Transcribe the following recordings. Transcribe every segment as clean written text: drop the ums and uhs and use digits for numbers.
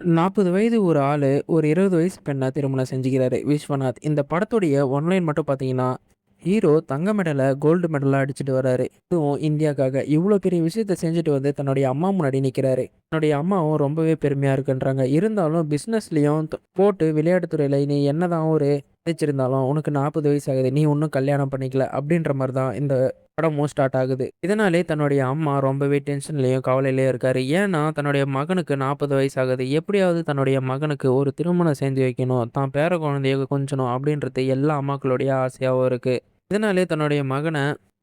40 வயது ஒரு ஆளு, ஒரு 20 வயசு பெண்ண திருமணம் செஞ்சுக்கிறாரு விஸ்வநாத். இந்த படத்துடைய ஒன்லைன் மட்டும் பார்த்தீங்கன்னா, ஹீரோ தங்க மெடல கோல்டு மெடலா அடிச்சுட்டு வராரு. அதுவும் இந்தியாக்காக. இவ்ளோ பெரிய விஷயத்த செஞ்சுட்டு வந்து தன்னுடைய அம்மா முன்னாடி நிக்கிறாரு. தன்னுடைய அம்மாவும் ரொம்பவே பெருமையா இருக்குன்றாங்க. இருந்தாலும் பிசினஸ்லயும் போட்டு விளையாட்டு துறையில நீ என்னதான் ஒரு ஜெயிச்சிருந்தாலும், உனக்கு 40 வயசு ஆகுது. நீ இன்னும் கல்யாணம் பண்ணிக்கல. அப்படின்ற மாரி தான் இந்த படமும் ஸ்டார்ட் ஆகுது. இதனாலே தன்னுடைய அம்மா ரொம்பவே டென்ஷன்லயும், கவலையிலயும் இருக்காரு. ஏன்னா, தன்னுடைய மகனுக்கு 40 வயசு ஆகுது. எப்படியாவது தன்னுடைய மகனுக்கு ஒரு திருமணம் செஞ்சு வைக்கணும். தான் பேர குழந்தைய கொஞ்சணும் அப்படின்றது எல்லா அம்மாக்களுடைய ஆசையாவும் இருக்கு. இதனாலே தன்னுடைய மகன,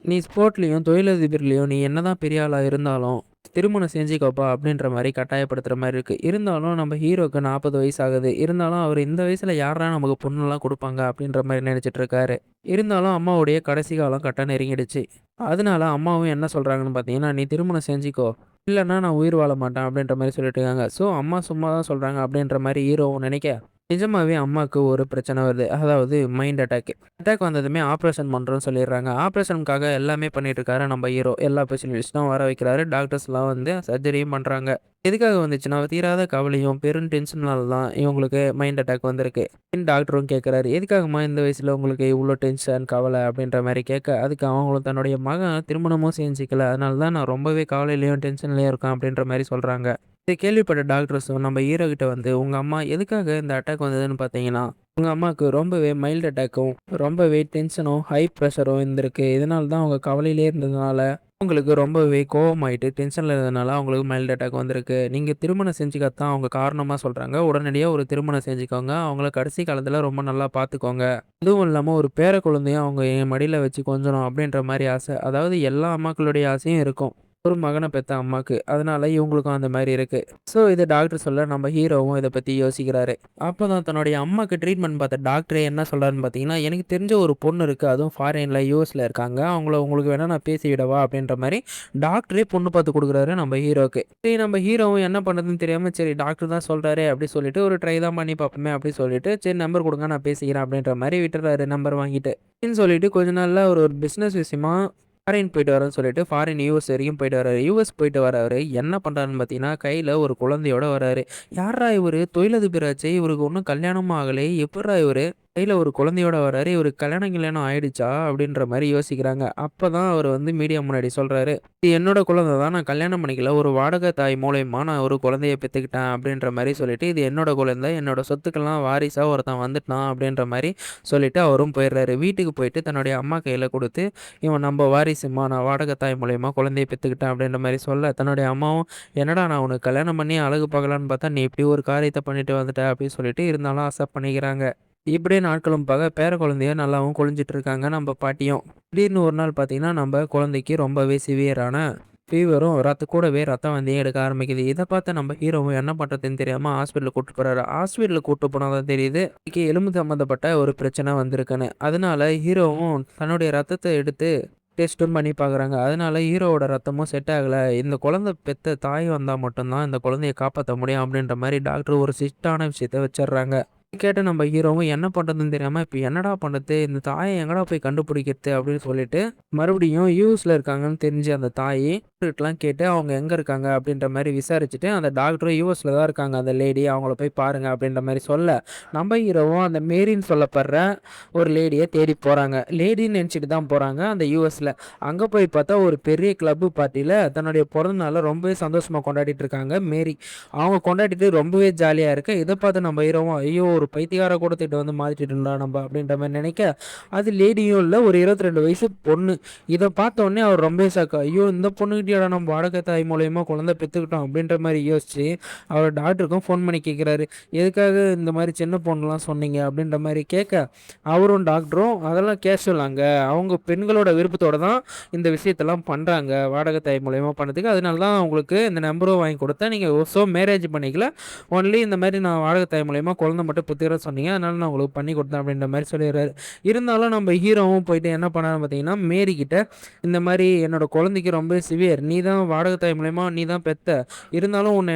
"நீ ஸ்போர்ட்லயும், தொழிலதிபர்லயும் நீ என்னதான் பெரிய ஆளா இருந்தாலும், திருமணம் செஞ்சுக்கோப்பா" அப்படின்ற மாரி கட்டாயப்படுத்துற மாரி இருக்கு. இருந்தாலும் நம்ம ஹீரோக்கு 40 வயசு ஆகுது. இருந்தாலும் அவரு இந்த வயசுல யார்றா நமக்கு பொண்ணுலாம் குடுப்பாங்க அப்படின்ற மாரி நெனச்சிட்டு இருக்காரு. இருந்தாலும் அம்மாவுடைய கடைசி காலம் கட்ட நெருங்கிடுச்சு. அதனால அம்மாவும் என்ன சொல்றாங்கன்னு பார்த்தீங்கன்னா, "நீ திருமணம் செஞ்சுக்கோ. இல்லன்னா நான் உயிர் வாழ மாட்டேன்." அப்படின்ற மாரி சொல்லிட்டு இருக்காங்க. ஸோ அம்மா சும்மா தான் சொல்றாங்க அப்படின்ற மாரி ஹீரோவும் நெனைக்க, நிஜமாவே அம்மாக்கு ஒரு பிரச்சனை வருது. அதாவது மைண்ட் அட்டாக். அட்டாக் வந்ததுமே ஆப்ரேஷன் பண்றோம்னு சொல்லிடுறாங்க. ஆப்ரேஷனுக்காக எல்லாமே பண்ணிட்டு இருக்காரு நம்ம ஹீரோ. எல்லா ஸ்பெஷலிஸ்ட்டும் வர வைக்கிறாரு. டாக்டர்ஸ்லாம் வந்து சர்ஜரியும் பண்றாங்க. எதுக்காக வந்துச்சுன்னா, தீராத கவலையும், பெரும் டென்ஷனால தான் இவங்களுக்கு மைண்ட் அட்டாக் வந்திருக்கு. டாக்டரும் கேட்குறாரு, "எதுக்காகம்மா இந்த வயசுல உங்களுக்கு இவ்ளோ டென்ஷன், கவலை?" அப்படின்ற மாரி கேட்க, அதுக்கு அவங்களும் தன்னுடைய மகன் திருமணமும் செஞ்சுக்கல. அதனால தான் நான் ரொம்பவே கவலையிலயும், டென்ஷன்லயும் இருக்கேன் அப்படின்ற மாரி சொல்றாங்க. இத கேள்விப்பட்ட டாக்டர்ஸும் நம்ம ஹீரோ கிட்ட வந்து, "உங்க அம்மா எதுக்காக இந்த அட்டாக் வந்ததுன்னு பார்த்தீங்கன்னா, உங்க அம்மாவுக்கு ரொம்பவே மைல்டு அட்டாக்கும், ரொம்பவே டென்ஷனும், ஹை ப்ரெஷரும் இருந்திருக்கு. இதனால தான் அவங்க கவலையிலே இருந்ததுனால, அவங்களுக்கு ரொம்பவே கோவமாயிட்டு, டென்ஷன்ல இருந்ததுனால அவங்களுக்கு மைல்டு அட்டாக் வந்திருக்கு. நீங்க திருமணம் செஞ்சுக்க தான் அவங்க காரணமா சொல்றாங்க. உடனடியா ஒரு திருமணம் செஞ்சுக்கோங்க. அவங்கள கடைசி காலத்தில ரொம்ப நல்லா பார்த்துக்கோங்க. அதுவும் இல்லாம ஒரு பேர குழந்தையும் அவங்க என் மடியில வச்சு கொஞ்சணும்." அப்படின்ற மாரி ஆசை. அதாவது எல்லா அம்மாக்களுடைய ஆசையும் இருக்கும். ஒரு மகன பெத்த அம்மாக்கு. அதனால இவங்களுக்கும் அந்த மாரி இருக்கு. ஸோ இத டாக்டர் சொல்ல நம்ம ஹீரோவும் இத பத்தி யோசிக்கிறாரு. அப்பதான் தன்னுடைய அம்மாக்கு ட்ரீட்மெண்ட் பார்த்த டாக்டரே என்ன சொல்றாருன்னு பார்த்தீங்கன்னா, "எனக்கு தெரிஞ்ச ஒரு பொண்ணு இருக்கு. அதுவும் ஃபாரின்ல யுஎஸ்ல இருக்காங்க. அவங்கள உங்களுக்கு வேணா நான் பேசி விடவா?" அப்படின்ற மாரி டாக்டரே பொண்ணு பார்த்து குடுக்குறாரு நம்ம ஹீரோக்கு. சரி நம்ம ஹீரோவும் என்ன பண்றதுன்னு தெரியாம, சரி டாக்டர் தான் சொல்றாரே அப்படி சொல்லிட்டு ஒரு ட்ரை தான் பண்ணி பார்ப்போமே அப்படி சொல்லிட்டு, சரி நம்பர் குடுங்க நான் பேசிக்கிறேன் அப்படின்ற மாரி விட்டுறாரு நம்பர் வாங்கிட்டு. சரின்னு சொல்லிட்டு கொஞ்ச நாள்ல ஒரு பிசினஸ் விஷயமா ஃபாரின் போயிட்டு வரேன்னு சொல்லிட்டு, ஃபாரின் யுஎஸ் வரைக்கும் போயிட்டு வராரு. யுஎஸ் போயிட்டு வரவரு என்ன பண்றாருன்னு பார்த்தீங்கன்னா, கையில ஒரு குழந்தையோட வராரு. யார்றா இவரு? தொழிலதிபராச்சே! இவருக்கு இன்னும் கல்யாணமும் ஆகலை. எப்புட்றா இவரு கையில ஒரு குழந்தையோட வராரு? இவருக்கு கல்யாணம் கில்யாணம் ஆயிடுச்சா? அப்படின்ற மாரி யோசிக்கிறாங்க. அப்பதான் அவரு வந்து மீடியா முன்னாடி சொல்றாரு, "இது என்னோட குழந்தை தான். நான் கல்யாணம் பண்ணிக்கல. ஒரு வாடகை தாய் மூலியமா நான் ஒரு குழந்தைய பெத்துக்கிட்டேன்." அப்படின்ற மாரி சொல்லிட்டு, "இது என்னோட குழந்தை. என்னோட சொத்துக்கெல்லாம் வாரிசா ஒருத்தன் வந்துட்டான்." அப்படின்ற மாரி சொல்லிட்டு அவரும் போயிடுறாரு. வீட்டுக்கு போயிட்டு தன்னுடைய அம்மா கையில குடுத்து, "இவன் நம்ப வாரிசும்மா. நான் வாடகை தாய் மூலியமா குழந்தைய பெத்துக்கிட்டேன்." அப்படின்ற மாரி சொல்ல, தன்னுடைய அம்மாவும், "என்னடா நான் உனக்கு கல்யாணம் பண்ணி அழகு பார்க்கலான்னு பார்த்தா, நீ இப்படி ஒரு காரியத்த பண்ணிட்டு வந்துட்ட." அப்படின்னு சொல்லிட்டு இருந்தாலும் அக்செப்ட் பண்ணிக்கிறாங்க. இப்படியே நாட்களும் போக பேர குழந்தைய நல்லாவும் கொழிஞ்சிட்டு இருக்காங்க நம்ம பாட்டியும். திடீர்னு ஒரு நாள் பார்த்தீங்கன்னா, நம்ப குழந்தைக்கு ரொம்பவே சிவியரான ஃபீவரும் கூடவே ரத்தம் வந்தியும் எடுக்க ஆரம்பிக்குது. இத பார்த்த நம்ம ஹீரோவும் என்ன பண்றதுன்னு தெரியாம ஹாஸ்பிட்டலுக்கு கூட்டு போறாரு. ஹாஸ்பிட்டலுக்கு கூட்டு போனா தான் தெரியுது, இதுக்கு எலும்பு சம்மந்தப்பட்ட ஒரு பிரச்சனை வந்திருக்குன்னு. அதனால ஹீரோவும் தன்னுடைய ரத்தத்த எடுத்து டெஸ்ட்டும் பண்ணி பார்க்குறாங்க. அதனால ஹீரோவோட ரத்தமும் செட் ஆகல. இந்த குழந்தை பெத்த தாய் வந்தா மட்டும் தான் இந்த குழந்தைய காப்பாத்த முடியும் அப்படின்ற மாரி டாக்டர் ஒரு ஸ்ட்ரிக்ட்டான விஷயத்த வச்சுர்றாங்க. கேட்ட நம்ம ஹீரோவும் என்ன பண்றதுன்னு தெரியாம, "இப்ப என்னடா பண்ணது? இந்த தாய எங்கடா போய் கண்டுபிடிக்கிறது?" அப்படின்னு சொல்லிட்டு, மறுபடியும் யுஎஸ்ல இருக்காங்கன்னு தெரிஞ்சு அந்த தாயி டாக்டர்ட்டலாம் கேட்டு அவங்க எங்க இருக்காங்க அப்படின்ற மாரி விசாரிச்சுட்டு, அந்த டாக்டரும் யுஎஸ்ல தான் இருக்காங்க அந்த லேடி. அவங்கள போய் பாருங்க அப்படின்ற மாரி சொல்ல, நம்ம ஹீரோவும் அந்த மேரின்னு சொல்லப்படுற ஒரு லேடிய தேடி போறாங்க. லேடின்னு நெனச்சுட்டு தான் போறாங்க அந்த யுஎஸ்ல. அங்க போய் பார்த்தா ஒரு பெரிய கிளப் பார்ட்டில தன்னுடைய பிறந்த நாள ரொம்பவே சந்தோஷமா கொண்டாடிட்டு இருக்காங்க மேரி. அவங்க கொண்டாடிட்டு ரொம்பவே ஜாலியா இருக்கு. இத பார்த்து நம்ம ஹீரோவும், "ஐயோ! ஒரு பைத்தியக்கார கூட்டத்திட்ட வந்து மாட்டிட்டோம்டா நம்ப." அப்படின்ற மாரி நெனைக்க, அது லேடியும் இல்ல, ஒரு 22 வயசு பொண்ணு. இத பார்த்தோனே அவர் ரொம்பவே ஷாக். "ஐயோ! இந்த பொண்ணுகிட்டயாடா நம்ம வாடகை தாய் மூலியமா குழந்தை பெத்துக்கிட்டோம்." அப்படின்ற மாரி யோசிச்சு, அவர் டாக்டருக்கும் ஃபோன் பண்ணி கேட்குறாரு, "எதுக்காக இந்த மாரி சின்ன பொண்ணுலாம் சொன்னீங்க?" அப்படின்ற மாரி கேட்க, அவரும் டாக்டரும், "அதெல்லாம் கேஷுவலாங்க. அவங்க பெண்களோட விருப்பத்தோட தான் இந்த விஷயத்தெல்லாம் பண்றாங்க. வாடகை தாய் மூலியமா பண்ணதுக்கு. அதனால தான் உங்களுக்கு இந்த நம்பரும் வாங்கி குடுத்தேன். நீங்க மேரேஜ் பண்ணிக்கல. ஒன்லி இந்த மாரி நான் வாடகை தாய் மூலியமா குழந்தை மட்டும் பெத்துக்கிறேன்னு சொன்னீங்க. அதனால நான் உங்களுக்கு பண்ணி குடுத்தேன்." அப்படின்ற மாரி சொல்லிடுறாரு. இருந்தாலும் நம்ம ஹீரோவும் போயிட்டு என்ன பண்ணாருன்னு பார்த்தீங்கன்னா, மேரி கிட்ட இந்த மாரி, "என்னோட குழந்தைக்கு ரொம்ப சிவியர். நீ தான் வாடகை தாய் மூலியமா நீ தான் பெத்த. இருந்தாலும் உன்ன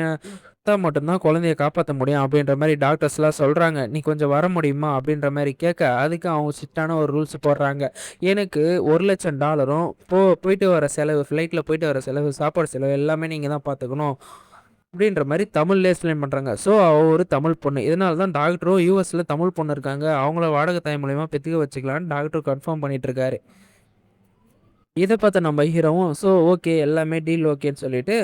பெத்தா மட்டும் தான் குழந்தைய காப்பாத்த முடியும்." அப்படின்ற மாரி டாக்டர்ஸ்லாம் சொல்றாங்க. "நீ கொஞ்சம் வர முடியுமா?" அப்படின்ற மாரி கேட்க, அதுக்கு அவங்க ஸ்ட்ரிக்ட்டான ஒரு ரூல்ஸ் போடுறாங்க. எனக்கு $1,00,000 போயிட்டு வர செலவு, ஃப்ளைட்ல போயிட்டு வர செலவு, சாப்பாடு செலவு எல்லாமே நீங்க தான் பார்த்துக்கணும். அப்படின்ற மாதிரி தமிழ்ல எக்ஸ்பிளைன் பண்ணுறாங்க. ஸோ அவள் ஒரு தமிழ் பொண்ணு. இதனால தான் டாக்டரும் யூஎஸ்ல தமிழ் பொண்ணு இருக்காங்க, அவங்கள வாடகை தாய் மூலயமா பெற்றுக்க வச்சுக்கலான்னு டாக்டர் கன்ஃபார்ம் பண்ணிட்டு இருக்காரு. இதை பார்த்த நம்ம ஹீரோவும் ஸோ ஓகே எல்லாமே டீல் ஓகேன்னு சொல்லிட்டு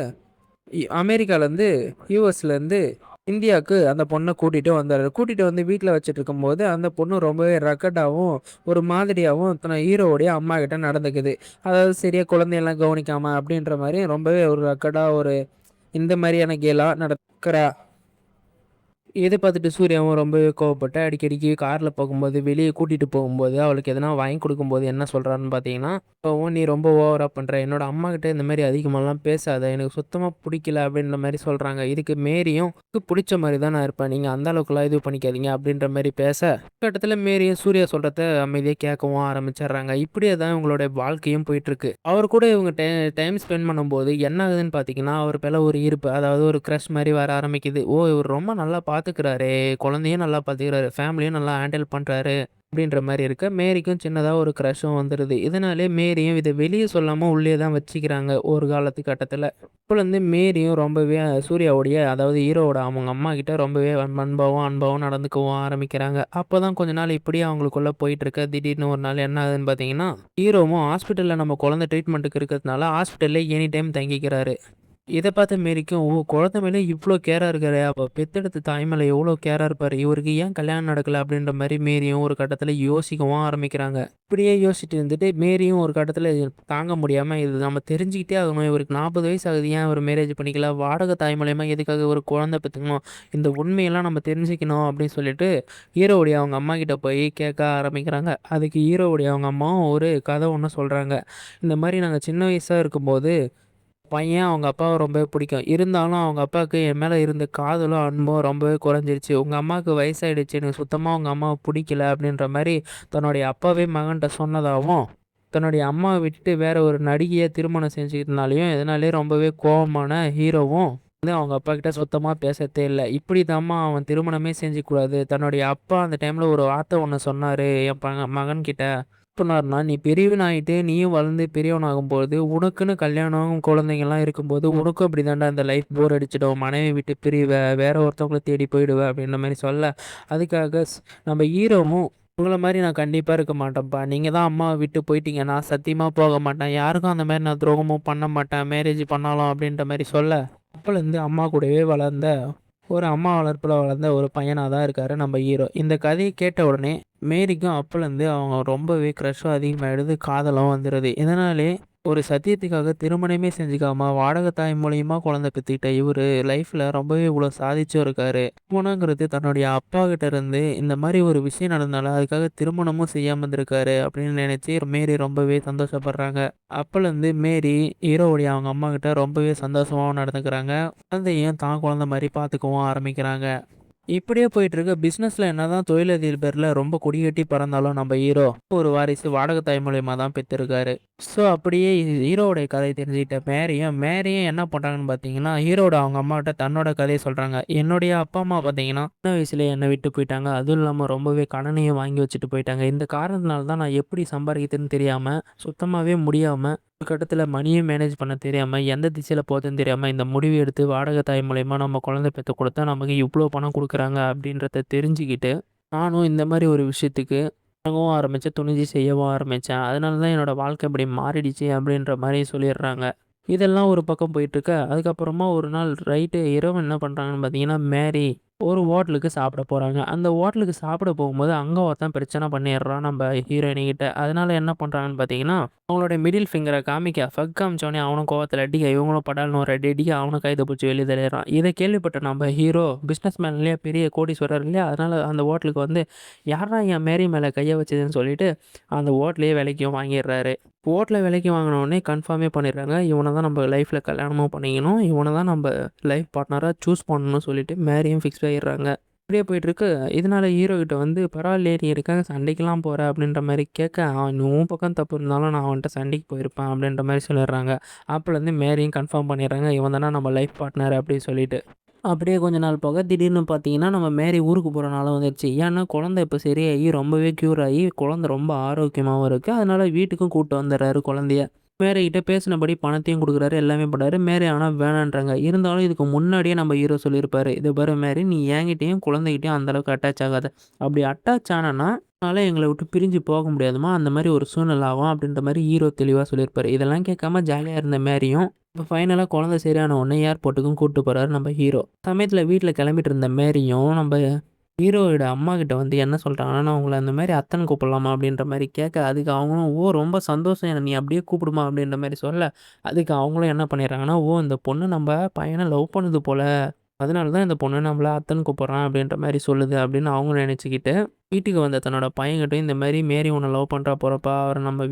அமெரிக்காலேருந்து யூஎஸ்லேருந்து இந்தியாவுக்கு அந்த பொண்ணை கூட்டிகிட்டு வந்தார். கூட்டிகிட்டு வந்து வீட்டில் வச்சுட்டு இருக்கும்போது அந்த பொண்ணு ரொம்பவே ரக்கடாகவும் ஒரு மாதிரியாகவும் தன் ஹீரோவுடைய அம்மா கிட்ட நடந்துக்குது. அதாவது சரியாக குழந்தையெல்லாம் கவனிக்காமல் அப்படின்ற மாதிரி ரொம்பவே ஒரு ரக்கடாக ஒரு இந்த மாதிரியான கேலாக நடக்கிறா. இதை பார்த்துட்டு சூர்யாவும் ரொம்பவே கோவப்பட்டு அடிக்கடிக்கு காரில் போகும்போது வெளியே கூட்டிகிட்டு போகும்போது அவளுக்கு எதனா வாங்கி கொடுக்கும்போது என்ன சொல்கிறான்னு பார்த்தீங்கன்னா, இப்போவும் நீ ரொம்ப ஓவராக பண்ணுற, என்னோட அம்மா கிட்ட இந்த மாதிரி அதிகமாகலாம் பேசாத, எனக்கு சுத்தமாக பிடிக்கல அப்படின்ற மாதிரி சொல்கிறாங்க. இதுக்கு மேரியும் பிடிச்ச மாதிரி தான் நான் இருப்பேன், நீங்கள் அந்த அளவுக்குலாம் இது பண்ணிக்காதீங்க அப்படின்ற மாதிரி பேச கட்டத்தில் மேரியும் சூர்யா சொல்கிறத அமைதியாக கேட்கவும் ஆரம்பிச்சிடுறாங்க. இப்படியே தான் இவங்களுடைய வாழ்க்கையும் போயிட்டுருக்கு. அவர் கூட இவங்க டைம் ஸ்பெண்ட் பண்ணும்போது என்ன ஆகுதுன்னு பார்த்தீங்கன்னா, அவர் மேலே ஒரு ஈர்ப்பு, அதாவது ஒரு க்ரஷ் மாதிரி வர ஆரம்பிக்குது. ஓ இவர் ரொம்ப நல்லா பார்த்துக்கிறாரே, குழந்தையும் நல்லா பார்த்துக்கிறாரு, ஃபேமிலியும் நல்லா ஹேண்டில் பண்ணுறாரு அப்படின்ற மாதிரி இருக்க மேரிக்கும் சின்னதாக ஒரு க்ரஷும் வந்துடுது. இதனாலே மேரியும் இதை வெளியே சொல்லாமல் உள்ளே தான் வச்சுக்கிறாங்க ஒரு காலத்து கட்டத்தில். இப்போலேருந்து மேரியும் ரொம்பவே சூர்யாவுடைய அதாவது ஹீரோவோட அவங்க அம்மா கிட்ட ரொம்பவே அன்பாகவும் நடந்துக்கவும் ஆரம்பிக்கிறாங்க. அப்போ தான் கொஞ்ச நாள் இப்படியே அவங்களுக்குள்ளே போயிட்டு இருக்க திடீர்னு ஒரு நாள் என்ன ஆகுதுன்னு பார்த்தீங்கன்னா, ஹீரோவும் ஹாஸ்பிட்டலில் நம்ம குழந்தை ட்ரீட்மெண்ட்டுக்கு இருக்கிறதுனால ஹாஸ்பிட்டல்லே எனி டைம் தங்கிக்கிறாரு. இத பார்த்த மேரிக்கும், ஓ! குழந்தை மேல இவ்ளோ கேரா இருக்காரே! அப்ப பெத்தெடுத்த தாய் மேல எவ்ளோ கேரா இருப்பாரு. இவருக்கு ஏன் கல்யாணம் நடக்கல? அப்படின்ற மாரி மேரியும் ஒரு கட்டத்தில யோசிக்கவும் ஆரம்பிக்கிறாங்க. இப்படியே யோசிச்சுட்டு இருந்துட்டு மேரியும் ஒரு கட்டத்தில தாங்க முடியாம, இது நம்ம தெரிஞ்சுக்கிட்டே ஆகணும். இவருக்கு 40 வயசு ஆகுது. ஏன் இவரு மேரேஜ் பண்ணிக்கல? வாடகை தாய் மூலியமா எதுக்காக ஒரு குழந்தை பெத்துக்கணும்? இந்த உண்மையெல்லாம் நம்ம தெரிஞ்சுக்கணும் அப்படின்னு சொல்லிட்டு, ஹீரோவுடைய அவங்க அம்மா கிட்ட போய் கேட்க ஆரம்பிக்கிறாங்க. அதுக்கு ஹீரோவுடைய அவங்க அம்மாவும் ஒரு கதை ஒண்ணு சொல்றாங்க. இந்த மாரி நாங்க சின்ன வயசா இருக்கும்போது பையன் அவங்க அப்பாவை ரொம்பவே பிடிக்கும். இருந்தாலும் அவங்க அப்பாவுக்கு என் மேல இருந்த காதலும், அன்பும் ரொம்பவே குறைஞ்சிருச்சு. உங்க அம்மாவுக்கு வயசாயிடுச்சு. எனக்கு சுத்தமா உங்க அம்மாவ பிடிக்கல அப்படின்ற மாரி தன்னுடைய அப்பாவே மகன்ட்ட சொன்னதாவும், தன்னுடைய அம்மாவை விட்டுட்டு வேற ஒரு நடிகைய திருமணம் செஞ்சுக்கிறதுனாலயும், இதனாலேயே ரொம்பவே கோவமான ஹீரோவும் வந்து அவங்க அப்பாகிட்ட சுத்தமா பேசத்தே இல்ல. இப்படிதாம்மா அவன் திருமணமே செஞ்சுக்கக்கூடாது. தன்னுடைய அப்பா அந்த டைம்ல ஒரு வார்த்தை ஒண்ணு சொன்னாரு என் மகன்கிட்ட. சொன்னாருன்னா, "நீ பெரியவனாயிட்டு, நீயும் வளர்ந்து பெரியவனாகும்போது, உனக்குன்னு கல்யாணம், குழந்தைங்கலாம் இருக்கும்போது, உனக்கும் இப்படி தான்டா இந்த லைஃப் போர் அடிச்சிடும். மனைவிய விட்டு பிரிவ, வேற ஒருத்தவங்கள தேடி போயிடுவ." அப்படின்ற மாரி சொல்ல, அதுக்காக நம்ம ஹீரோவும், "உங்கள மாரி நான் கண்டிப்பா இருக்க மாட்டேன்ப்பா. நீங்க தான் அம்மாவ விட்டு போயிட்டீங்க. நான் சத்தியமா போக மாட்டேன். யாருக்கும் அந்த மாரி நான் துரோகமும் பண்ண மாட்டேன். மேரேஜ் பண்ணாலும்." அப்படின்ற மாரி சொல்ல, அப்பலேருந்து அம்மா கூடவே வளர்ந்த ஒரு அம்மா வளர்ப்புல வளர்ந்த ஒரு பையனா தான் இருக்காரு நம்ம ஹீரோ. இந்த கதைய கேட்ட உடனே மேரிக்கும் அப்பலேருந்து அவங்க ரொம்பவே க்ரஷும் அதிகமாயிடுது. காதலும் வந்துருது. இதனாலே ஒரு சத்தியத்துக்காக திருமணமே செஞ்சுக்காம வாடகை தாய் மூலியமா குழந்தை பெத்துக்கிட்ட இவரு லைஃப்ல ரொம்பவே இவ்வளோ சாதிச்சும் இருக்காரு. திருமணங்கிறது தன்னுடைய அப்பா கிட்ட இருந்து இந்த மாதிரி ஒரு விஷயம் நடந்தனால அதுக்காக திருமணமும் செய்யாம இருந்திருக்காரு அப்படின்னு நினைச்சு மேரி ரொம்பவே சந்தோஷப்படுறாங்க. அப்பலேருந்து மேரி ஹீரோவுடைய அவங்க அம்மா கிட்ட ரொம்பவே சந்தோஷமாவும் நடந்துக்கிறாங்க. குழந்தையும் தான் குழந்தை மாதிரி பார்த்துக்கவும் ஆரம்பிக்கிறாங்க. இப்படியே போயிட்டுருக்கு. பிசினஸ்ல என்னதான் தொழிலதிபர்ல ரொம்ப கொடிகட்டி பறந்தாலும் நம்ம ஹீரோ ஒரு வாரிசு வாடகை தாய் மூலியமா தான் பெற்றிருக்காரு. ஸோ அப்படியே ஹீரோவுடைய கதை தெரிஞ்சுக்கிட்ட மேரியும் என்ன பண்றாங்கன்னு பார்த்தீங்கன்னா, ஹீரோட அவங்க அம்மாகிட்ட தன்னோட கதையை சொல்றாங்க. என்னுடைய அப்பா அம்மா பார்த்தீங்கன்னா, சின்ன வயசுலயே என்னை விட்டு போயிட்டாங்க. அதுவும் இல்லாம ரொம்பவே கடனையும் வாங்கி வச்சுட்டு போயிட்டாங்க. இந்த காரணத்தினால தான் நான் எப்படி சம்பாதிக்கிறதுன்னு தெரியாம, சுத்தமாவே முடியாம ஒரு கட்டத்தில மணியும் மேனேஜ் பண்ண தெரியாம, எந்த திசையில போகுதுன்னு தெரியாம, இந்த முடிவு எடுத்து வாடகை தாய் மூலியமா நம்ம குழந்தை பெத்து குடுத்தா நமக்கு இவ்ளோ பணம் குடுக்குறாங்க அப்படின்றத தெரிஞ்சுக்கிட்டு, நானும் இந்த மாரி ஒரு விஷயத்துக்கு இறங்கவும் ஆரம்பிச்சேன், துணிஞ்சு செய்யவும் ஆரம்பிச்சேன். அதனால தான் என்னோட வாழ்க்கை இப்படி மாறிடுச்சு அப்படின்ற மாரி சொல்லிடுறாங்க. இதெல்லாம் ஒரு பக்கம் போயிட்டுருக்க, அதுக்கப்புறமா ஒரு நாள் இரவு என்ன பண்றாங்கன்னு பார்த்தீங்கன்னா, மேரி ஒரு ஹோட்டலுக்கு சாப்பிட போறாங்க. அந்த ஹோட்டலுக்கு சாப்பிட போகும்போது, அங்க ஒருத்தன் பிரச்சனை பண்ணிடுறான் நம்ப ஹீரோயினி கிட்ட. அதனால என்ன பண்றாங்கன்னு பார்த்தீங்கன்னா, அவங்களோட மிடில் ஃபிங்கர காமிச்சோனே அவனும் கோவத்துல அடிக்க, இவங்களும் படால்னு ஒரு அடி அடிக்க, அவனும் கைத்த புடிச்சு வெளிய தள்ளிடுறான். இத கேள்விப்பட்ட நம்ம ஹீரோ பிசினஸ் மேன் இல்லையா, பெரிய கோடீஸ்வரர் இல்லையா, அதனால அந்த ஹோட்டலுக்கு வந்து, "யார்றா என் மேரி மேல கைய வச்சதுன்னு" சொல்லிட்டு, அந்த ஹோட்டலையே விலைக்கும் வாங்கிடுறாரு. ஹோட்டல விலைக்கு வாங்குன உடனே கன்ஃபார்மே பண்ணிடுறாங்க. இவன தான் நம்ம லைஃப்ல கல்யாணமும் பண்ணிக்கணும். இவன தான் நம்ப லைஃப் பார்ட்னரா சூஸ் பண்ணணும்னு சொல்லிட்டு மேரியும் ஃபிக்ஸ் ஆயிடுறாங்க. இப்படியே போயிட்டுருக்கு. இதனால ஹீரோ கிட்ட வந்து "பரவாயில்லையே நீ இதுக்காக சண்டைக்கெல்லாம் போற" அப்படின்ற மாரி கேட்க, "அவன் உன் பக்கம் தப்பு இருந்தாலும் நான் அவன்ட்ட சண்டைக்கு போயிருப்பேன்" அப்படின்ற மாரி சொல்லிடுறாங்க. அப்போலேருந்து மேரியும் கன்ஃபார்ம் பண்ணிடுறாங்க. இவன் தான நம்ம லைஃப் பார்ட்னர் அப்படின்னு சொல்லிட்டு. அப்படியே கொஞ்ச நாள் போக திடீர்னு பார்த்தீங்கன்னா, நம்ம மேரி ஊருக்கு போற நாளும் வந்துருச்சு. ஏன்னா குழந்தை இப்போ சரியாகி ரொம்பவே க்யூர் ஆகி குழந்தை ரொம்ப ஆரோக்கியமாவும் இருக்கு. அதனால வீட்டுக்கும் கூட்டு வந்துடுறாரு குழந்தைய. மேரிகிட்ட பேசினபடி பணத்தையும் குடுக்குறாரு, எல்லாமே பண்றாரு. மேரி ஆனா வேணான்றாங்க. இருந்தாலும் இதுக்கு முன்னாடியே நம்ம ஹீரோ சொல்லியிருப்பாரு. "இத பாரு மேரி, நீ என்கிட்டயும் குழந்தைகிட்டயும் அந்த அளவுக்கு அட்டாச் ஆகாத. அப்படி அட்டாச் ஆனன்னா, உன்னால எங்கள விட்டு பிரிஞ்சு போக முடியாதும்மா. அந்த மாரி ஒரு சூழ்நிலை ஆகும்." அப்படின்ற மாரி ஹீரோ தெளிவா சொல்லியிருப்பாரு. இதெல்லாம் கேட்காம ஜாலியா இருந்த மேரியும், இப்ப ஃபைனலா குழந்தை சரியான உடனே ஏர்போர்ட்டுக்கும் கூட்டு போறாரு நம்ம ஹீரோ. சமயத்துல வீட்ல கிளம்பிட்டு இருந்த மேரியும், நம்ப ஹீரோவோட அம்மாகிட்ட வந்து என்ன சொல்றாங்கன்னா, "நான் உங்கள அந்த மாரி அத்தன்னு கூப்பிடலாமா?" அப்படின்ற மாரி கேட்க, அதுக்கு அவங்களும், "ஓ! ரொம்ப சந்தோஷம். என்ன நீ அப்படியே கூப்பிடுமா." அப்படின்ற மாரி சொல்ல, அதுக்கு அவங்களும் என்ன பண்ணிடுறாங்கன்னா, "ஓ! இந்த பொண்ணு நம்ப பையன லவ் பண்ணுது போல. அதனால தான் இந்த பொண்ணு நம்மள அத்தன்னு கூப்பிடுறான்." அப்படின்ற மாரி சொல்லுது அப்படின்னு அவங்க நினைச்சுக்கிட்டு, வீட்டுக்கு வந்த தன்னோட பையன்கிட்டயும் இந்த மாரி, "மேரி உன்ன லவ் பண்றா போறப்பா. அவர நம்ம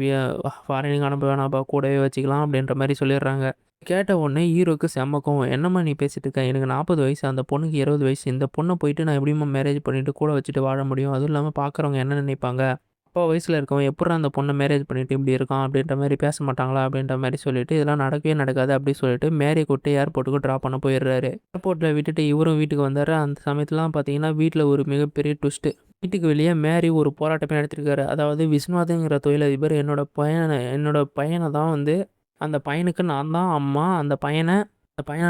ஃபாரினுக்கு அனுப்ப வேணாம்ப்பா. கூடவே வச்சுக்கலாம்." அப்படின்ற மாரி சொல்லிடுறாங்க. கேட்ட உடனே ஹீரோக்கு செம்ம கோவம். "என்னம்மா நீ பேசிட்டு இருக்க? எனக்கு 40 வயசு. அந்த பொண்ணுக்கு 20 வயசு. இந்த பொண்ண போயிட்டு நான் எப்படிம்மா மேரேஜ் பண்ணிட்டு கூட வச்சுட்டு வாழ முடியும்? அதுவும் இல்லாம பார்க்குறவங்க என்ன நினைப்பாங்க? அப்பா வயசுல இருக்கவன் எப்புட்றா அந்த பொண்ண மேரேஜ் பண்ணிட்டு இப்படி இருக்கான்?" அப்படின்ற மாரி பேச மாட்டாங்களா? அப்படின்ற மாரி சொல்லிட்டு, "இதெல்லாம் நடக்கவே நடக்காது." அப்படி சொல்லிட்டு மேரிய கூட்டு ஏர்போர்ட்டுக்கு ட்ராப் பண்ண போயிடுறாரு. ஏர்போர்ட்ல விட்டுட்டு இவரும் வீட்டுக்கு வந்தாரு. அந்த சமயத்துலலாம் பார்த்தீங்கன்னா, வீட்ல ஒரு மிகப்பெரிய ட்விஸ்ட்டு. வீட்டுக்கு வெளிய மேரி ஒரு போராட்டமே நடத்தியிருக்காரு. அதாவது விஸ்வநாதங்கிற தொழிலதிபர் என்னோட பையன தான் வந்து அந்த பையனுக்கு நான் தான் அம்மா. அந்த பையன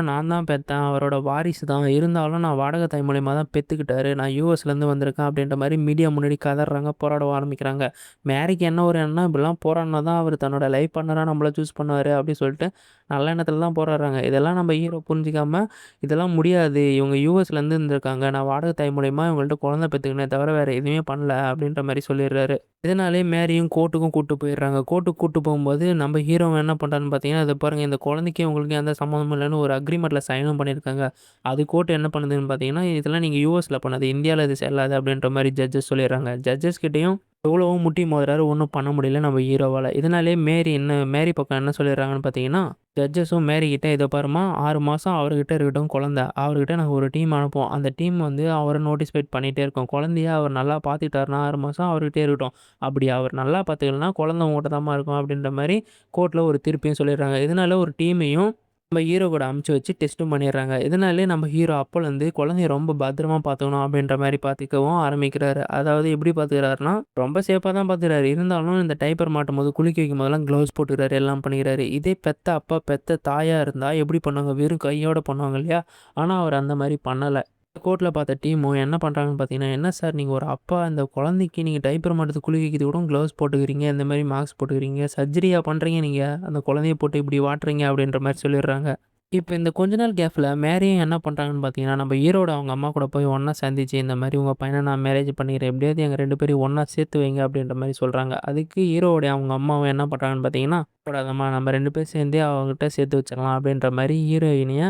நான் தான் பெத்தேன். அவரோட வாரிசு தான். இருந்தாலும் நான் வாடகை தாய் மூலியமா தான் பெத்துக்கிட்டாரு. நான் யுஎஸ்லேருந்து வந்திருக்கேன் அப்படின்ற மாரி மீடியா முன்னாடி கதர்றாங்க, போராட ஆரம்பிக்கிறாங்க. மேரிக்கு என்ன ஒரு எண்ணம்னா, இப்படிலாம் போராடினா தான் அவரு தன்னோட லைஃப் பார்ட்னரா நம்மள சூஸ் பண்ணுவாரு அப்படின்னு சொல்லிட்டு நல்ல எண்ணத்துல தான் போராடுறாங்க. இதெல்லாம் நம்ம ஹீரோ புரிஞ்சுக்காம, இதெல்லாம் முடியாது. இவங்க யுஎஸ்லேருந்து இருந்திருக்காங்க. நான் வாடகை தாய் மூலியமா இவங்கள்ட்ட குழந்தை பெத்துக்கினே தவிர வேற எதுவுமே பண்ணல அப்படின்ற மாரி சொல்லிடுறாரு. இதனாலேயே மேரியும் கோர்ட்டுக்கும் கூட்டு போயிடுறாங்க. கோர்ட்டுக்கு கூட்டு போகும்போது நம்ம ஹீரோவும் என்ன பண்றாருன்னு பார்த்தீங்கன்னா, "இத பாருங்க இந்த குழந்தைக்கும் உங்களுக்கும் எந்த சம்மந்தமும் இல்லன்னு" ஒரு அக்ரீமெண்ட்ல சைனும் பண்ணியிருக்காங்க. அது கோர்ட் என்ன பண்ணுதுன்னு பார்த்தீங்கன்னா, "இதெல்லாம் நீங்க யுஎஸ்ல பண்ணது. இந்தியால இது செல்லாது." அப்படின்ற மாரி ஜட்ஜஸ் சொல்லிடுறாங்க. ஜட்ஜஸ் கிட்டயும் எவ்வளவோ முட்டி மோதுறாரு. ஒண்ணும் பண்ண முடியல நம்ம ஹீரோவால. இதனாலேயே மேரி பக்கம் என்ன சொல்லிடுறாங்கன்னு பார்த்தீங்கன்னா, ஜட்ஜஸும் மேரி கிட்ட, "இத பாரும்மா 6 மாசம் அவர்கிட்ட இருக்கட்டும் குழந்தை. அவர்கிட்ட நாங்க ஒரு டீம் அனுப்புவோம். அந்த டீம் வந்து அவர நோட்டிஃபைட் பண்ணிட்டே இருக்கும். குழந்தைய அவர் நல்லா பார்த்துக்கிட்டாருன்னா 6 மாசம் அவர்கிட்டயே இருக்கட்டும். அப்படி அவர் நல்லா பார்த்துக்கலன்னா குழந்தை உன்கிட்ட தாம்மா இருக்கும்." அப்படின்ற மாரி கோர்ட்ல ஒரு தீர்ப்பையும் சொல்லிடுறாங்க. இதனால ஒரு டீமையும் நம்ம ஹீரோ கூட அனுப்பிச்சு வச்சு டெஸ்ட்டும் பண்ணிடுறாங்க. இதனாலேயே நம்ம ஹீரோ அப்போலேருந்து குழந்தைய ரொம்ப பத்திரமா பார்த்துக்கணும் அப்படின்ற மாரி பார்த்துக்கவும் ஆரம்பிக்கிறாரு. அதாவது எப்படி பார்த்துக்கிறாருன்னா, ரொம்ப சேஃபா தான் பார்த்துக்கிறாரு. இருந்தாலும் இந்த டைப்பர் மாட்டும்போது, குளிக்க வைக்கும்போதெல்லாம் க்ளவுஸ் போட்டுக்கிறாரு, எல்லாம் பண்ணிக்கிறாரு. இதே பெத்த அப்பா, பெத்த தாயா இருந்தா எப்படி பண்ணுவாங்க? வெறும் கையோட பண்ணுவாங்க இல்லையா? ஆனா அவர் அந்த மாரி பண்ணல. கோர்ட்ல பார்த்த டீமும் என்ன பண்றாங்கன்னு பார்த்தீங்கன்னா, "என்ன சார் நீங்க ஒரு அப்பா, இந்த குழந்தைக்கு நீங்க டைப்பர் மாட்டுறதுக்கு குளிக்க வைக்கிறதுக்கு கூட க்ளவுஸ் போட்டுக்கிறீங்க. இந்த மாரி மாஸ்க் போட்டுக்கிறீங்க. சர்ஜரியா பண்றீங்க நீங்க? அந்த குழந்தைய போட்டு இப்படி வாட்டுறீங்க." அப்படின்ற மாரி சொல்லிடுறாங்க. இப்ப இந்த கொஞ்ச நாள் கேப்ல மேரியும் என்ன பண்றாங்கன்னு பார்த்தீங்கன்னா, நம்ம ஹீரோட அவங்க அம்மா கூட போய் ஒண்ணா சந்திச்சு, "இந்த மாரி உங்க பையன நான் மேரேஜ் பண்ணிக்கிறேன். எப்படியாவது எங்க 2 பேரையும் ஒண்ணா சேர்த்து வைங்க." அப்படின்ற மாரி சொல்றாங்க. அதுக்கு ஹீரோவோட அவங்க அம்மாவும் என்ன பண்றாங்கன்னு பார்த்தீங்கன்னா, "போடாதம்மா நம்ம 2 பேரும் சேர்ந்தே அவகிட்ட சேர்த்து வச்சிடலாம்." அப்படின்ற மாரி ஹீரோயினிய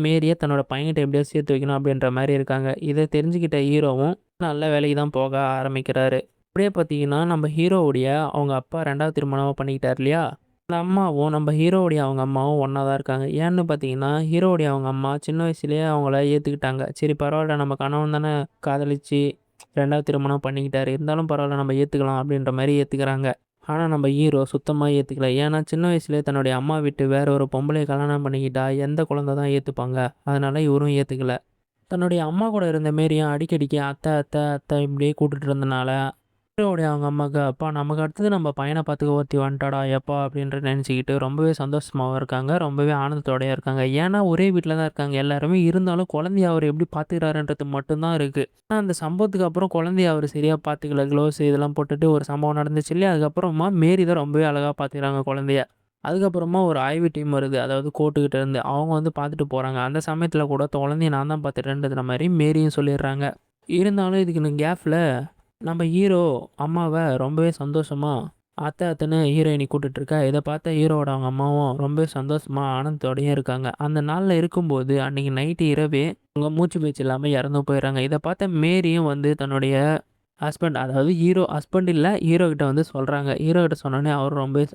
மேரிய தன்னோட பையன்கிட்ட எப்படியாவது சேர்த்து வைக்கணும் அப்படின்ற மாரி இருக்காங்க. இத தெரிஞ்சுக்கிட்ட ஹீரோவும் நல்ல வேலைக்கு தான் போக ஆரம்பிக்கிறாரு. அப்படியே பார்த்தீங்கன்னா, நம்ம ஹீரோவுடைய அவங்க அப்பா 2வது திருமணமா பண்ணிக்கிட்டாரு இல்லையா? அந்த அம்மாவும் நம்ம ஹீரோவுடைய அவங்க அம்மாவும் ஒண்ணா தான் இருக்காங்க. ஏன்னு பார்த்தீங்கன்னா, ஹீரோவுடைய அவங்க அம்மா சின்ன வயசுலயே அவங்கள ஏத்துக்கிட்டாங்க. சரி பரவால்ல நம்ம கணவன் தானே காதலிச்சு 2வது திருமணம் பண்ணிக்கிட்டாரு. இருந்தாலும் பரவால்ல நம்ம ஏத்துக்கலாம் அப்படின்ற மாரி ஏத்துக்கிறாங்க. ஆனா நம்ம ஹீரோ சுத்தமா ஏத்துக்கல. ஏன்னா சின்ன வயசுலயே தன்னுடைய அம்மா விட்டு வேற ஒரு பொம்பளைய கல்யாணம் பண்ணிக்கிட்டா எந்த குழந்தை தான் ஏத்துப்பாங்க? அதனால இவரும் ஏத்துக்கல. தன்னுடைய அம்மா கூட இருந்த மேரியும் அடிக்கடிக்கு அத்தை, அத்தை, அத்தை இப்படியே கூப்பிட்டுட்டு இருந்தனால, ஹீரோவுடைய அவங்க அம்மாவுக்கு, "அப்பா நமக்கு அடுத்தது நம்ம பையன பார்த்துக்க ஒருத்தி வந்துட்டாடா எப்பா" அப்படின்ற நினச்சுக்கிட்டு ரொம்பவே சந்தோஷமாவும் இருக்காங்க. ரொம்பவே ஆனந்தத்தோடயும் இருக்காங்க. ஏன்னா ஒரே வீட்ல தான் இருக்காங்க எல்லாருமே. இருந்தாலும் குழந்தைய அவர் எப்படி பார்த்துக்கிறாருன்றது மட்டும் தான் இருக்கு. ஆனா அந்த சம்பவத்துக்கு அப்புறம் குழந்தைய அவர் சரியா பார்த்துக்கல. க்ளவுஸ் இதெல்லாம் போட்டுட்டு ஒரு சம்பவம் நடந்துச்சு இல்லையா? அதுக்கப்புறமா மேரி தான் ரொம்பவே அழகா பார்த்துக்கிறாங்க குழந்தைய. அதுக்கப்புறமா ஒரு ஆய்வு டீம் வருது. அதாவது கோர்ட்டுக்கிட்ட இருந்து. அவங்க வந்து பார்த்துட்டு போறாங்க. அந்த சமயத்தில கூட குழந்தைய நான் தான் பார்த்துக்கிறேன்ற மாரி மேரியும் சொல்லிடுறாங்க. இருந்தாலும் இதுக்கு கேப்ல நம்ம ஹீரோ அம்மாவ ரொம்பவே சந்தோஷமா அத்தை அத்தைன்னு ஹீரோயினி கூட்டிட்டு இருக்கா. இத பார்த்த ஹீரோவோட அவங்க அம்மாவும் ரொம்பவே சந்தோஷமா ஆனந்தத்தோடயும் இருக்காங்க. அந்த நாள்ல இருக்கும்போது அன்னைக்கு நைட்டு இரவே அவங்க மூச்சு பேச்சு இல்லாம இறந்து போயிடுறாங்க. இத பார்த்த மேரியும் வந்து தன்னுடைய ஹஸ்பண்ட் அதாவது ஹீரோ ஹஸ்பண்ட் இல்ல ஹீரோ கிட்ட வந்து சொல்றாங்க. ஹீரோ கிட்ட சொன்னோனே அவரும் ரொம்பவே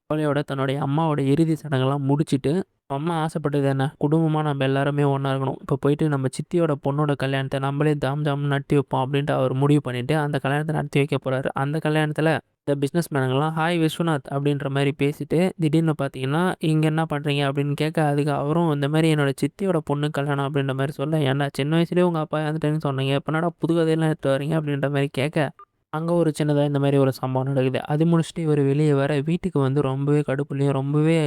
கவலையோட தன்னுடைய அம்மாவோட இறுதி சடங்கெல்லாம் முடிச்சுட்டு, அம்மா ஆசைப்பட்டது என்ன? குடும்பமா நம்ம எல்லாருமே ஒண்ணா இருக்கணும். இப்போ போயிட்டு நம்ம சித்தியோட பொண்ணோட கல்யாணத்த நம்மளே தாம் ஜாம்னு நடத்தி வைப்போம் அப்படின்ட்டு அவர் முடிவு பண்ணிட்டு, அந்த கல்யாணத்த நடத்தி வைக்க போறாரு. அந்த கல்யாணத்துல இந்த பிசினஸ் மேனுங்கலாம், "ஹாய் விஸ்வநாத்" அப்படின்ற மாரி பேசிட்டு, திடீர்னு பார்த்தீங்கன்னா, "இங்க என்ன பண்றீங்க?" அப்படின்னு கேட்க, அதுக்கு அவரும் இந்த மாரி என்னோட சித்தியோட பொண்ணுக்கு கல்யாணம் அப்படின்ற மாரி சொல்ல, "ஏன்டா சின்ன வயசுலயே உங்க அப்பா இறந்துட்டாருன்னு சொன்னீங்க. இப்ப என்னடா புது கதையெல்லாம் எடுத்துட்டு வர்றீங்க?" அப்படின்ற மாரி கேட்க, அங்கே ஒரு சின்னதாக இந்த மாதிரி ஒரு சம்பவம் நடக்குது. அது முடிச்சுட்டு இவர் வெளியே வர வீட்டுக்கு வந்து ரொம்பவே கடுப்புலையும் ரொம்பவே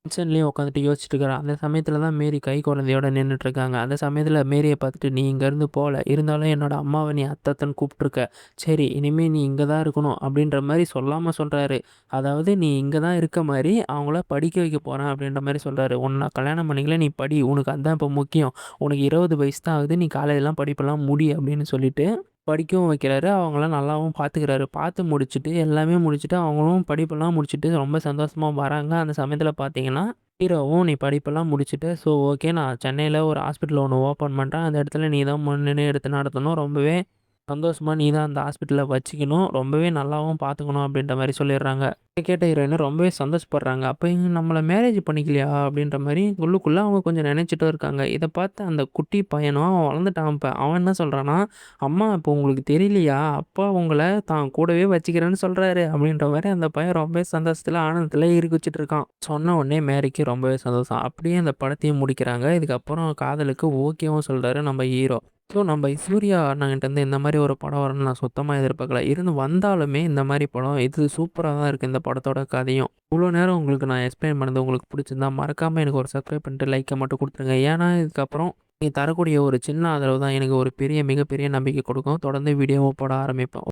டென்ஷன்லேயும் உட்காந்துட்டு யோசிச்சுட்டு இருக்கிறான். அந்த சமயத்தில் தான் மேரி கை குழந்தையோட நின்றுட்டு இருக்காங்க. அந்த சமயத்தில் மேரியை பார்த்துட்டு, நீ இங்கேருந்து போகல, இருந்தாலும் என்னோட அம்மாவை நீ அத்தத்தன்னு கூப்பிட்ருக்க, சரி இனிமேல் நீ இங்கே தான் இருக்கணும் அப்படின்ற மாதிரி சொல்லாமல் சொல்கிறாரு. அதாவது நீ இங்கே தான் இருக்க மாதிரி அவங்கள படிக்க வைக்க போகிறேன் அப்படின்ற மாதிரி சொல்கிறாரு. உன்னை கல்யாணம் பண்ணிக்கல, நீ படி, உனக்கு அதுதான் இப்போ முக்கியம், உனக்கு 20 வயசு தான் ஆகுது, நீ காலேஜெலாம் படிப்பெல்லாம் முடி அப்படின்னு சொல்லிட்டு படிக்கவும் வைக்கிறாரு. அவங்கள நல்லாவும் பார்த்துக்கிறாரு. பார்த்து முடிச்சுட்டு எல்லாமே முடிச்சுட்டு அவங்களும் படிப்பெல்லாம் முடிச்சுட்டு ரொம்ப சந்தோஷமா வராங்க. அந்த சமயத்தில பார்த்தீங்கன்னா, ஹீரோவும் நீ படிப்பெல்லாம் முடிச்சுட்ட. ஸோ ஓகே, நான் சென்னையில ஒரு ஹாஸ்பிட்டல் ஒண்ணு ஓப்பன் பண்றேன். அந்த இடத்துல நீ தான் முன்னணி எடுத்து நடத்தணும். ரொம்பவே சந்தோஷமா நீ தான் அந்த ஹாஸ்பிட்டல வச்சுக்கணும். ரொம்பவே நல்லாவும் பார்த்துக்கணும் அப்படின்ற மாரி சொல்லிடுறாங்க. இத கேட்ட ஹீரோயின் ரொம்பவே சந்தோஷப்படுறாங்க. அப்ப இவங்க நம்மள மேரேஜ் பண்ணிக்கலையா? அப்படின்ற மாரி உள்ளுக்குள்ள அவங்க கொஞ்சம் நெனைச்சிட்டும் இருக்காங்க. இத பார்த்து அந்த குட்டி பையனும் அவன் வளர்ந்துட்டான் இப்ப. அவன் என்ன சொல்றான்னா, "அம்மா இப்போ உங்களுக்கு தெரியலையா? அப்பா உங்கள தான் கூடவே வச்சுக்கிறேன்னு சொல்றாரு." அப்படின்ற மாரி அந்த பையன் ரொம்பவே சந்தோஷத்துல, ஆனந்தத்துல கிழிச்சிட்டு இருக்கான். சொன்ன உடனே மேரிக்கு ரொம்பவே சந்தோஷம். அப்படியே அந்த படத்தையும் முடிக்கிறாங்க. இதுக்கப்புறம் காதலுக்கு ஓகேவும் சொல்றாரு நம்ம ஹீரோ. ஸோ நம்ம சூர்யா அண்ணங்கிட்டேருந்து இந்த மாரி ஒரு படம் வரும்னு நான் சுத்தமா எதிர்பார்க்கல. வந்தாலுமே இந்த மாரி படம் இது சூப்பரா தான் இருக்கு இந்த படத்தோட கதையும். இவ்வளோ நேரம் உங்களுக்கு நான் எக்ஸ்பிளைன் பண்ணது உங்களுக்கு பிடிச்சிருந்தா மறக்காம எனக்கு ஒரு சப்ஸ்கிரைப் பண்ணிட்டு லைக்க மட்டும் குடுத்துருங்க. ஏன்னா இதுக்கப்புறம் நீங்க தரக்கூடிய ஒரு சின்ன ஆதரவு தான் எனக்கு ஒரு பெரிய மிகப்பெரிய நம்பிக்கை கொடுக்கும். தொடர்ந்து வீடியோவும் போட ஆரம்பிப்பேன்.